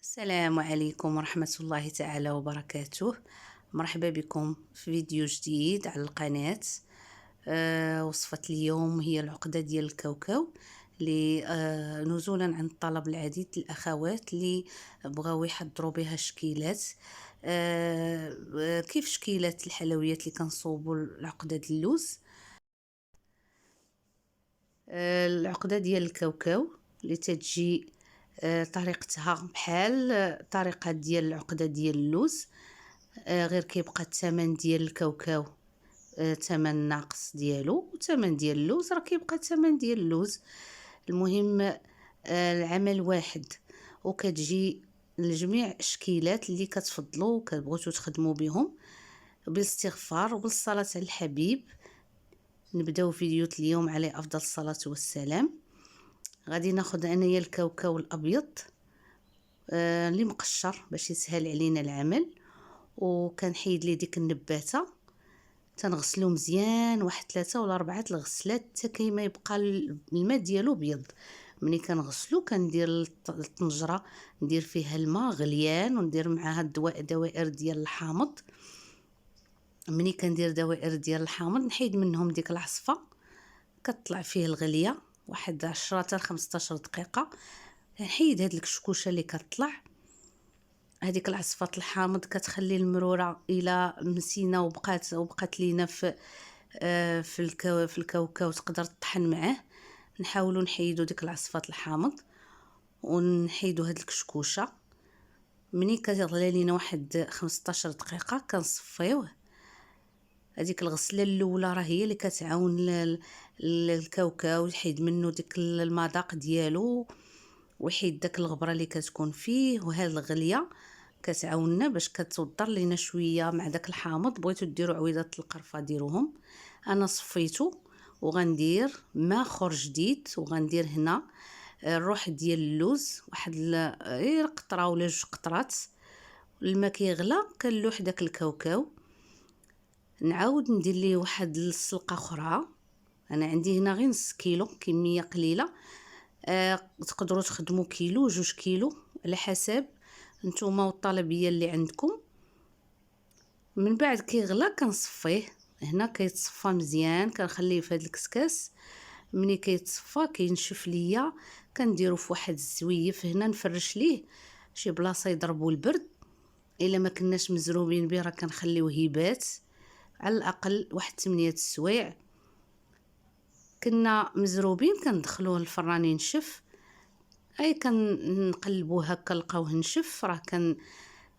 السلام عليكم ورحمة الله تعالى وبركاته. مرحبا بكم في فيديو جديد على القناة. وصفة اليوم هي العقدة ديال الكاوكاو اللي نزولا عن طلب العديد الأخوات اللي بغاو يحضروا بها شكيلات. كيف شكيلات الحلويات اللي كنصوبوا العقدة ديال اللوز. العقدة ديال الكاوكاو اللي تتجي طريقتها بحال طريقة ديال العقدة ديال اللوز، غير كيبقى الثمن ديال الكاوكاو ثمن ناقص ديالو، وثمن ديال اللوز راه كيبقى الثمن ديال اللوز. المهم العمل واحد، وكتجي لجميع الشكيلات اللي كتفضلوا وكتبغوا تخدموا بهم. بالاستغفار وبالصلاة على الحبيب نبداو فيديو اليوم عليه افضل الصلاة والسلام. غادي ناخذ انايا الكاوكاو الابيض اللي مقشر باش يسهل علينا العمل، وكنحيد ليه ديك النباته، تنغسلو مزيان واحد 3 ولا 4 الغسلات حتى كيما يبقى الماء ديالو بيض. ملي كنغسلو كندير الطنجره، ندير فيها الماء غليان وندير معاها دوائر ديال الحامض. ملي كندير دوائر ديال الحامض نحيد منهم ديك العصفه، كطلع فيه الغليه واحد 10 حتى 15 دقيقه. نحيد هاد الكشكوشه اللي كتطلع، هذيك العصفات الحامض كتخلي المروره الى مسينه وبقات لينا في الكاوكاو تقدر تطحن معاه. نحاولوا نحيدوا ديك العصفات الحامض ونحيدوا هاد الكشكوشه. مني كتغلى لينا واحد 15 دقيقه كنصفيوه. هذيك الغسله الاولى راه هي اللي كتعاون الكاوكاو يحيد منه ديك المذاق ديالو ويحيد داك الغبره اللي كتكون فيه، وهاد الغليه كتعاوننا باش كتوضر لينا شويه مع داك الحامض. بغيتو ديروا عويضات القرفه ديروهم. انا صفيتو وغندير ماء خور جديد، وغندير هنا الروح ديال اللوز واحد غير قطره ولا 2 قطرات. الماء كيغلى كنلوح داك الكاوكاو، نعاود ندير ليه واحد السلقه اخرى. انا عندي هنا غير نص كيلو، كميه قليله. تقدروا تخدموا كيلو 2 كيلو على حسب نتوما والطلبيه اللي عندكم. من بعد كيغلى كنصفيه، هنا كيتصفى مزيان، كنخليه في هذا الكسكاس. ملي كيتصفى كينشف ليا كنديرو في واحد الزويف هنا، نفرش ليه شي بلاصه يضربوا البرد. الا ما كناش مزروبين به راه كنخليوه يبات على الاقل واحد 8 السوايع. كنا مزروبين كندخلوه الفران ينشف، اي كنقلبوه هكا نلقاوه نشف. راه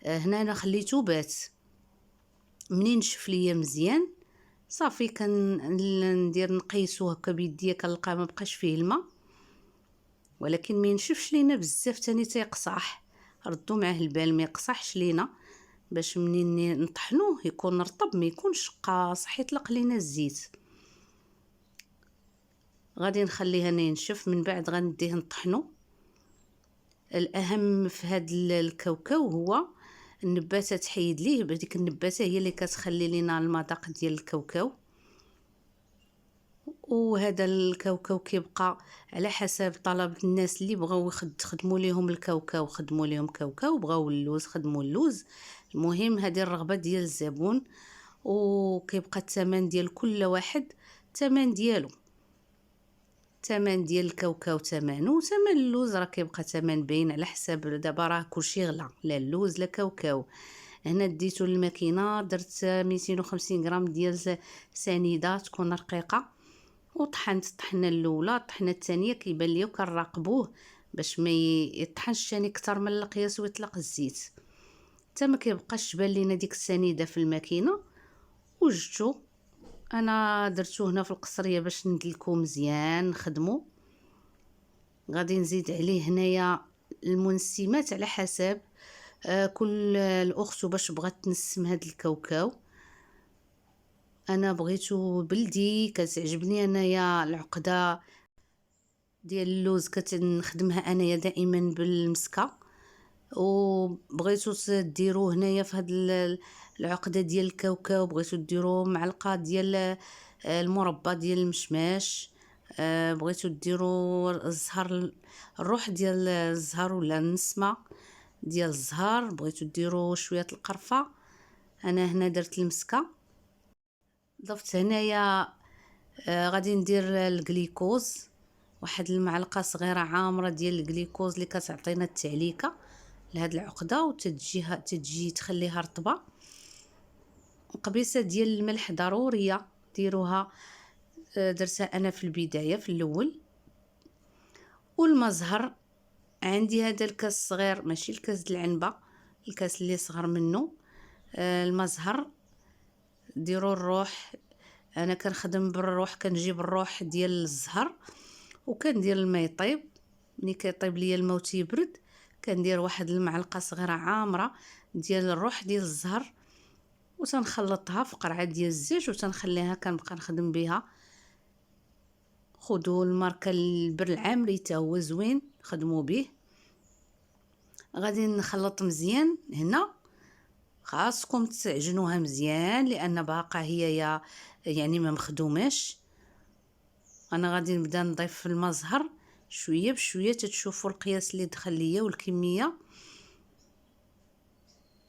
هنا انا خليته بات. منين نشف ليا مزيان صافي كندير نقيسو هكا بيديا، كنلقى ما بقاش فيه الماء، ولكن ما ينشفش لينا بزاف تاني تيقصح. ردوا معاه البال ما يقصحش لينا باش منين نطحنوه يكون رطب ما يكونش قاصح يطلق لينا الزيت. غادي نخليه هنا ينشف، من بعد غنديه نطحنو. الاهم في هاد الكاوكاو هو النباته، تحيد ليه بديك النباته هي اللي كتخلي لينا المذاق ديال الكاوكاو. وهذا الكاوكاو كيبقى على حسب طلب الناس اللي بغاو يخدموا ليهم الكاوكاو خدموا ليهم كاوكاو، بغاو اللوز خدموا اللوز. المهم هذه الرغبه ديال الزبون، وكيبقى الثمن ديال كل واحد الثمن ديالو. ثمن ديال الكاوكاو ثمنه، ثمن اللوز راه كيبقى ثمن باين على حساب. دابا راه كلشي غلا، لا اللوز لا كاوكاو. هنا ديتو للماكينه، درت 250 غرام ديال سنيده تكون رقيقه، وطحنت الطحنه الاولى. الطحنه الثانيه كيبان ليا وكنراقبوه باش ما يطحنش ثاني اكثر من القياس ويطلق الزيت حتى ما كيبقاش تبان لينا ديك السنيده في الماكينه. وجدتو انا درتو هنا في القصريه باش ندلكو مزيان نخدمو. غادي نزيد عليه هنايا المنسمات على حسب كل الاخت باش بغات تنسم هاد الكاوكاو. انا بغيتو بلدي، كتعجبني انايا العقده ديال اللوز كتنخدمها انايا دائما بالمسكه. وبغيتو ديروا هنايا في هاد العقده ديال الكاوكاو بغيتو ديروا معلقه ديال المربى ديال المشماش. بغيتو ديروا الزهر، الروح ديال الزهر ولا النسمه. ديال الزهر، بغيتو ديروا شويه القرفه. انا هنا درت المسكه. ضفت هنايا غادي ندير الجليكوز، واحد المعلقه صغيره عامره ديال الجليكوز اللي كتعطينا التعليكه لهاد العقده تجي تخليها رطبه. قبيصه ديال الملح ضروريه ديروها، درتها انا في البدايه في الاول. والماء زهر عندي هذا الكاس الصغير، ماشي الكاس د العنبه، الكاس اللي صغر منه. الماء زهر ديروا الروح، انا كنخدم بالروح، كنجيب الروح ديال الزهر وكندير الماء يطيب. ملي كيطيب ليا الماء وتيبرد كندير واحد المعلقه صغيره عامره ديال الروح ديال الزهر وتنخلطها في قرعه ديال الزيت وتنخليها كنبقى نخدم بها. خذوا الماركه البر العامري حتى هو زوين، خدموا به. غادي نخلط مزيان. هنا خاصكم تعجنوها مزيان لان باقا هي يعني ما مخدوماش. انا غادي نبدا نضيف في الماء زهر شويه بشويه، تتشوفوا القياس اللي دخل ليا والكميه.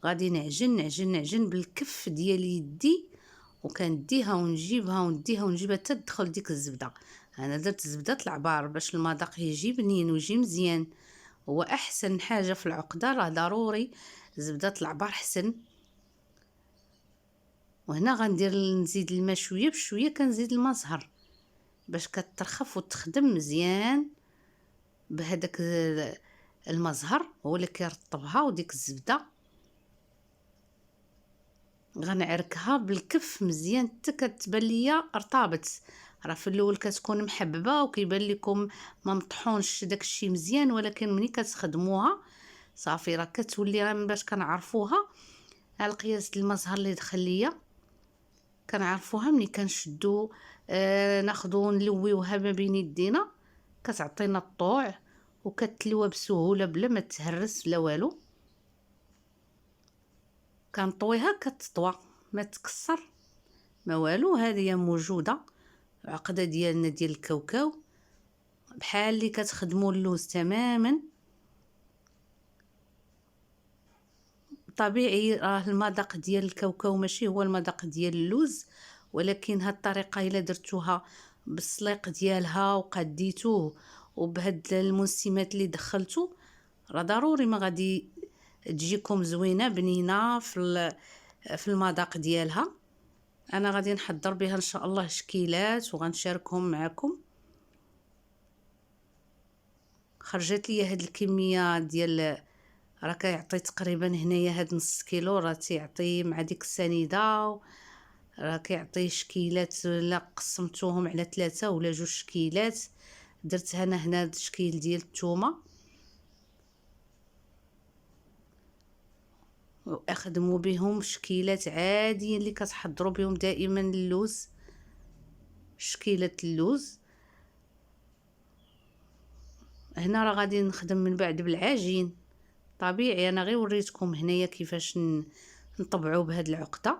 غادي نعجن نعجن نعجن بالكف ديال يدي، وكنديها ونجيبها ونديها ونجيبها حتى تدخل ديك الزبده. انا درت زبده العبار باش المذاق يجي بنين ويجي مزيان. هو احسن حاجه في العقده راه ضروري زبده العبار حسن. وهنا غندير نزيد الماء شويه بشويه، كنزيد الماء زهر باش كترخف وتخدم مزيان بهذاك الماء زهر، هو اللي كيرطبها. وديك الزبده غنعركها بالكف مزيان حتى كتبان ليا رطابت. راه في الاول كتكون محببه وكيبان لكم ما مطحونش داكشي مزيان، ولكن ملي كتخدموها صافي راه كتولي باش كنعرفوها. على القياس ديال الماء زهر اللي دخل ليا كنعرفوها ملي كنشدو ناخذو نلويوها ما بين يدينا، كتعطينا الطوع وكتلوى بسهوله بلا ما تهرس لا والو. كنطويها كتطوى ما تكسر ما والو. هذه موجوده عقده ديالنا ديال الكاوكاو بحال اللي كتخدموا اللوز تماما. طبيعي راه المذاق ديال الكاوكاو ماشي هو المذاق ديال اللوز، ولكن هاد الطريقه الا درتوها بالسليق ديالها وقديتوه وبهاد المسمات اللي دخلتو راه ضروري ما غادي تجيكم زوينه بنينه في المذاق ديالها. انا غادي نحضر بها ان شاء الله شكيلات وغنشاركهم معكم. خرجت لي هاد الكميه ديال راه كيعطي تقريبا هنايا هاد نص كيلو، راه تيعطي مع ديك السنيده راه كيعطي شكيلات. لا قسمتوهم على 3 ولا 2 شكيلات. درت هنا شكيل ديال الثومه واخدموا بهم شكيلات عاديين اللي كتحضروا بهم دائما اللوز، شكيله اللوز. هنا راه غادي نخدم من بعد بالعجين طبيعي. انا غير وريتكم هنايا كيفاش نطبعوا بهاد العقده.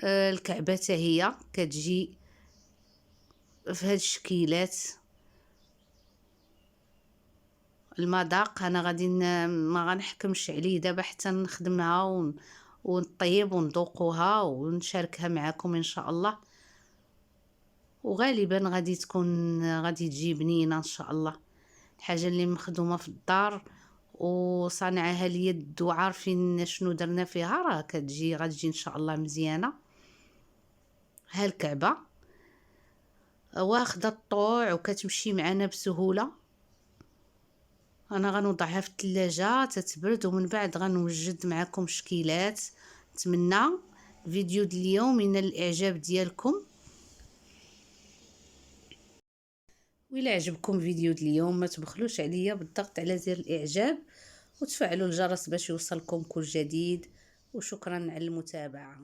الكعبه حتى هي كتجي في هاد الشكيلات. المذاق انا غادي ما غنحكمش عليه دابا حتى نخدمها ونطيب ونذوقوها ونشاركها معكم ان شاء الله. وغالبا غادي تكون غادي تجي بنينه ان شاء الله. الحاجه اللي مخدومه في الدار وصانعها اليد وعارفين شنو درنا فيها راه كتجي غتجي ان شاء الله مزيانه. ها الكعبه واخده الطوع وكتمشي معنا بسهوله. انا غنوضعها في الثلاجه تتبرد ومن بعد غنوجد معكم شكيلات. نتمنى الفيديو ديال اليوم ينال الاعجاب ديالكم. وإلا عجبكم فيديو ديال اليوم ما تبخلوش عليا بالضغط على زر الاعجاب وتفعلوا الجرس باش يوصلكم كل جديد. وشكرا على المتابعه.